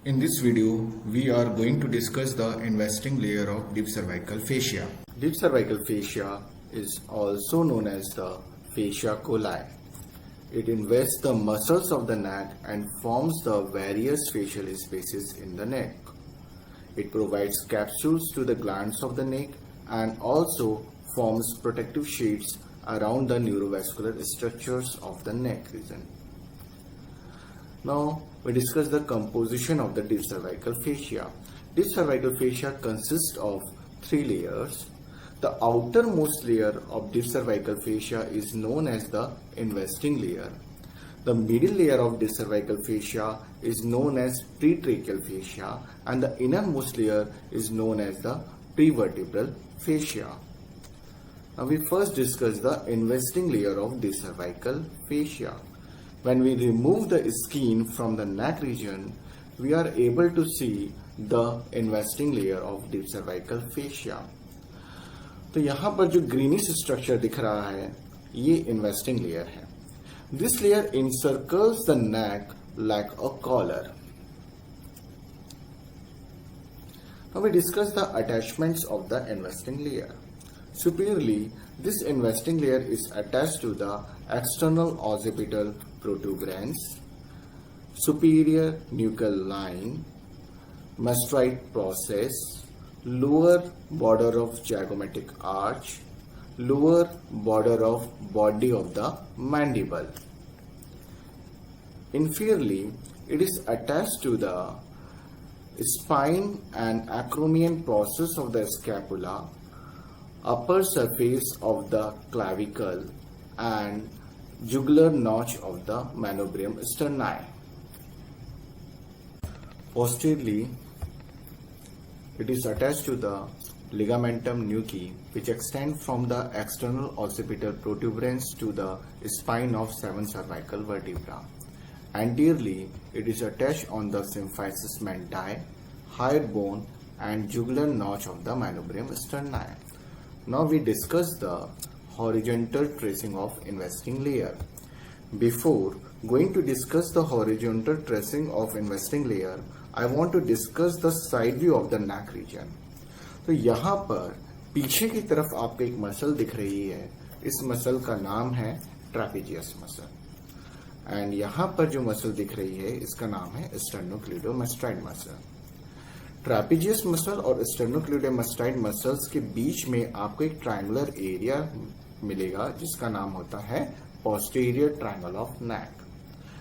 In this video, we are going to discuss the investing layer of deep cervical fascia. Deep cervical fascia is also known as the fascia coli. It invests the muscles of the neck and forms the various facial spaces in the neck. It provides capsules to the glands of the neck and also forms protective sheets around the neurovascular structures of the neck region. Now we discuss the composition of the deep cervical fascia. Deep cervical fascia consists of three layers. The outermost layer of deep cervical fascia is known as the investing layer. The middle layer of deep cervical fascia is known as pretracheal fascia, and the innermost layer is known as the prevertebral fascia. Now we first discuss the investing layer of deep cervical fascia. When we remove the skin from the neck region, we are able to see the investing layer of deep cervical fascia. तो यहाँ पर जो greenish structure दिख रहा है ये investing layer है. This layer encircles the neck like a collar. Now we discuss the attachments of the investing layer. Superiorly, this investing layer is attached to the external occipital protuberance, superior nuchal line, mastoid process, lower border of zygomatic arch, lower border of body of the mandible. Inferiorly, it is attached to the spine and acromion process of the scapula, upper surface of the clavicle, and jugular notch of the manubrium sterni. Posteriorly, it is attached to the ligamentum nuchae, which extend from the external occipital protuberance to the spine of 7 cervical vertebra. Anteriorly, it is attached on the symphysis mentae, higher bone, and jugular notch of the manubrium sterni. Now we discuss the horizontal tracing of investing layer. Before going to discuss the horizontal tracing of investing layer, I want to discuss the side view of the neck region. तो यहाँ पर पीछे की तरफ आपको एक muscle दिख रही है. इस मसल का नाम है ट्रेपेजियस मसल, एंड यहाँ पर जो मसल दिख रही है इसका नाम है स्टर्नोक्लीडोमास्टाइड मसल. ट्रेपेजियस मसल और स्टर्नोक्लीडोमास्टाइड मसल्स के बीच में आपको एक ट्रायंगुलर एरिया मिलेगा जिसका नाम होता है posterior triangle of neck,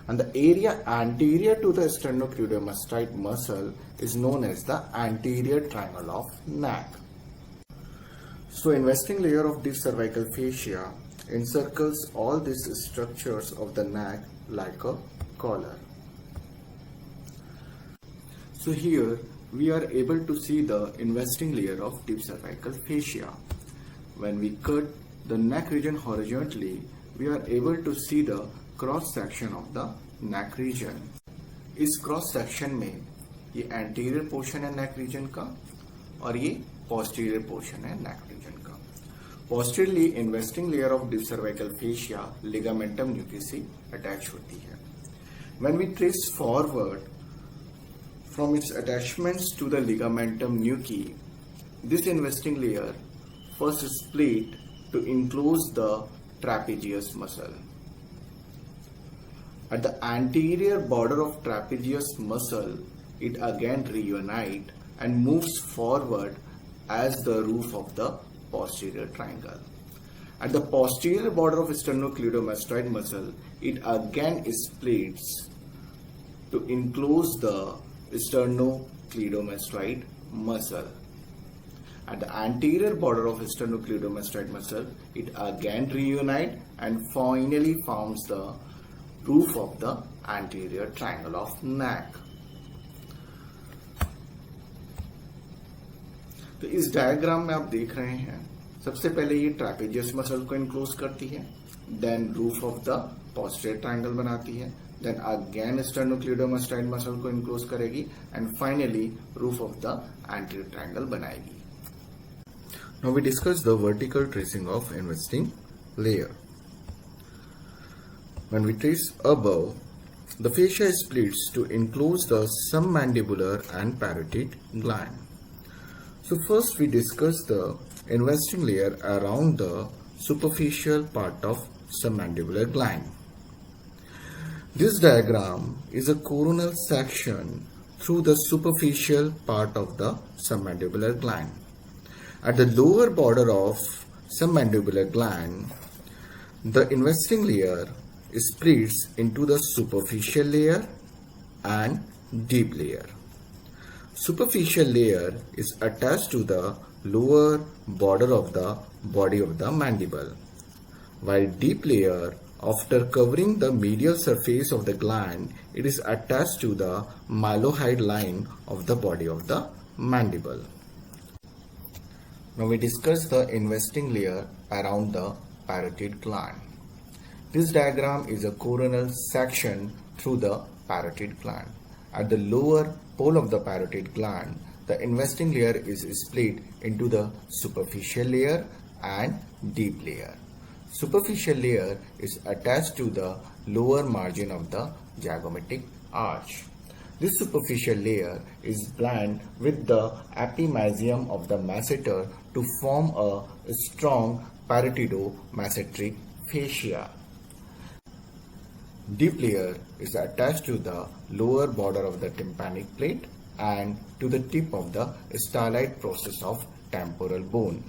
and the area anterior to the sternocleidomastoid muscle is known as the anterior triangle of neck. So investing layer of deep cervical fascia encircles all these structures of the neck like a collar. So here we are able to see the investing layer of deep cervical fascia. When we cut the neck region horizontally, we are able to see the cross section of the neck region. इस cross section में ये anterior portion है neck region का और ये posterior portion है neck region का. Posteriorly investing layer of deep cervical fascia ligamentum nuchae से अटैच होती है. When we trace forward from its attachments to the ligamentum nuchae, this investing layer first split to enclose the trapezius muscle. At the anterior border of trapezius muscle, it again reunites and moves forward as the roof of the posterior triangle. At the posterior border of sternocleidomastoid muscle, it again splits to enclose the sternocleidomastoid muscle. At the anterior border of sternocleidomastoid muscle, it again reunites and finally forms the roof of the anterior triangle of neck. तो इस diagram में आप देख रहे हैं सबसे पहले ये ट्रेपेजियस मसल को इनक्लोज करती है, then roof of the posterior triangle बनाती है, देन अगेन स्टर्नोक्leidomastoid मसल को इनक्लोज करेगी and finally roof of the anterior triangle बनाएगी. Now we discuss the vertical tracing of investing layer. When we trace above, The fascia splits to enclose the submandibular and parotid gland. So first we discuss the investing layer around the superficial part of submandibular gland. This diagram is a coronal section through the superficial part of the submandibular gland. At the lower border of submandibular gland, the investing layer splits into the superficial layer and deep layer. Superficial layer is attached to the lower border of the body of the mandible, while deep layer, after covering the medial surface of the gland, it is attached to the mylohyoid line of the body of the mandible. Now we discuss the investing layer around the parotid gland. This diagram is a coronal section through the parotid gland. At the lower pole of the parotid gland, the investing layer is split into the superficial layer and deep layer. Superficial layer is attached to the lower margin of the zygomatic arch. This superficial layer is blend with the epimysium of the masseter to form a strong parotidomasseteric fascia. Deep layer is attached to the lower border of the tympanic plate and to the tip of the styloid process of temporal bone.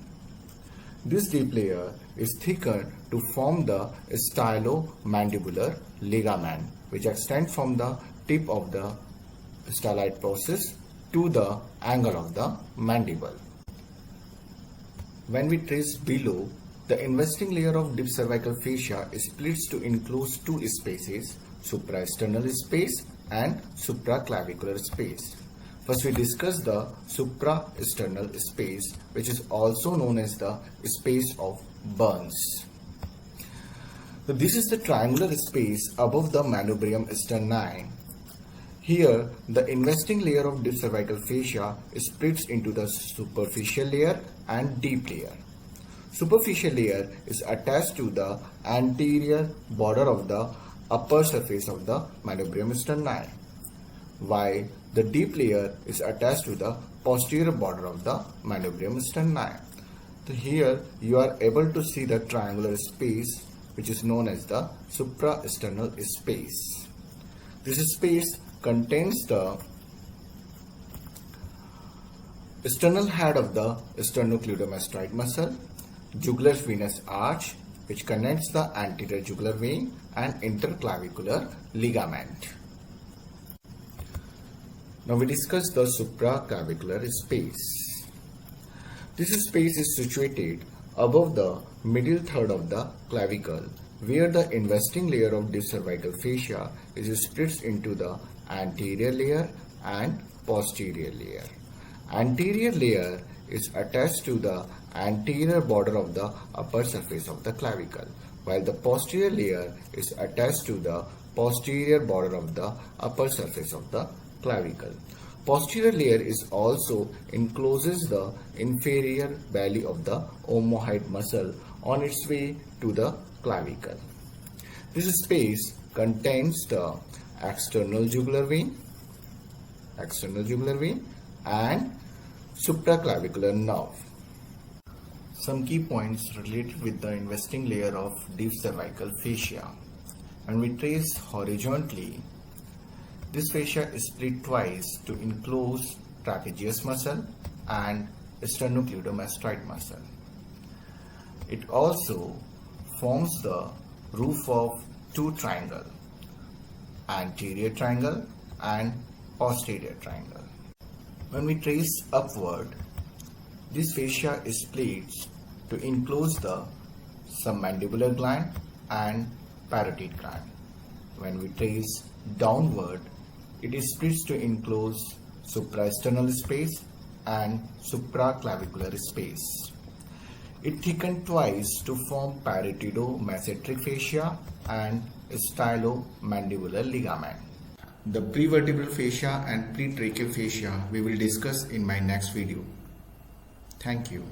This deep layer is thickened to form the stylomandibular ligament, which extends from the tip of the styloid process to the angle of the mandible. When we trace below, the investing layer of deep cervical fascia splits to enclose two spaces, supraesternal space and supraclavicular space. First we discuss the supraesternal space, which is also known as the space of Burns. So this is the triangular space above the manubrium sterni. Here, the investing layer of deep cervical fascia splits into the superficial layer and deep layer. Superficial layer is attached to the anterior border of the upper surface of the manubrium sterni, while the deep layer is attached to the posterior border of the manubrium sterni. So here you are able to see the triangular space, which is known as the supraesternal space. This space contains the sternal head of the sternocleidomastoid muscle, jugular venous arch, which connects the anterior jugular vein and interclavicular ligament. Now we discuss the supraclavicular space. This space is situated above the middle third of the clavicle, where the investing layer of deep cervical fascia is split into the anterior layer and posterior layer. Anterior layer is attached to the anterior border of the upper surface of the clavicle, while the posterior layer is attached to the posterior border of the upper surface of the clavicle. Posterior layer is also encloses the inferior belly of the omohyoid muscle on its way to the clavicle. This space contains the external jugular vein and supraclavicular nerve. Some key points related with the investing layer of deep cervical fascia. When we trace horizontally, this fascia is split twice to enclose trapezius muscle and sternocleidomastoid muscle. It also forms the roof of two triangles, anterior triangle and posterior triangle. When we trace upward, this fascia is split to enclose the submandibular gland and parotid gland. When we trace downward, it is split to enclose supraesternal space and supraclavicular space. It thickened twice to form parotidomasseteric fascia and stylomandibular ligament. The prevertebral fascia and pretracheal fascia we will discuss in my next video. Thank you.